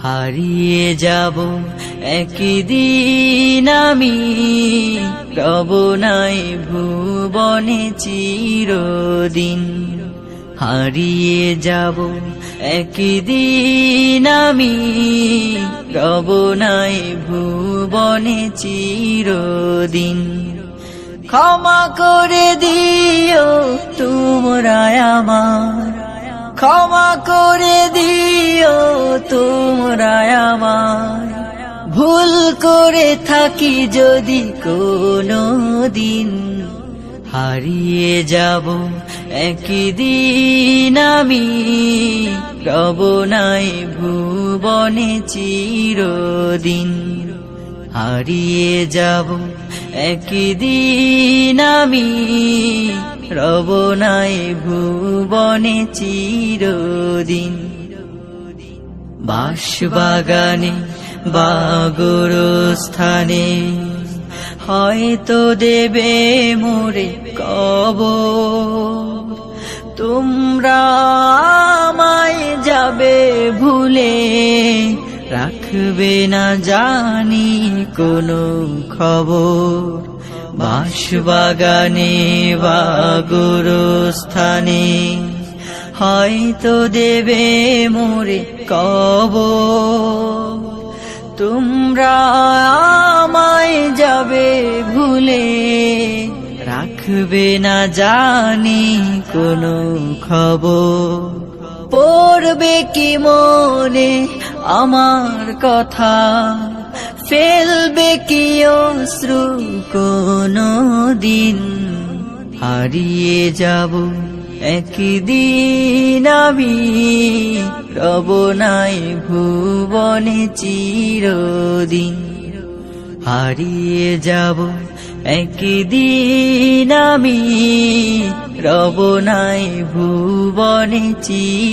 হারিয়ে যাব একদিন আমি, রব নাই ভুবনে চিরদিন। হারিয়ে যাব একদিন আমি, রব নাই ভুবনে চিরদিন। ক্ষমা করে দিও তোমরা আমার, ক্ষমা করে দিও তোমরা আমার, ভুল করে থাকি যদি কোনো দিন। হারিয়ে যাব একদিন আমি, রব নাই ভুবনে চিরদিন। হারিয়ে যাব একদিন আমি, রব নাই ভুবনে চিরদিন। বাঁশবাগানে বা গোরস্থানে হয়তো দেবে মোরে কবর, তোমরা আমায় যাবে ভুলে, রাখবে না জানি কোনো খবর। বাঁশবাগানে বা গোরস্থানে হয়তো দেবে মোরে কবর, তোমরা আমায় যাবে ভুলে, রাখবে না জানি কোনো খবর। পড়বে কি মনে আমার কথা, ফেলবে কি অশ্রু কোনো দিন। হারিয়ে যাব একদিন আমি, রব নাই ভুবনে চিরদিন। হারিয়ে যাব একদিন আমি, রব নাই ভুবনে চিরদিন।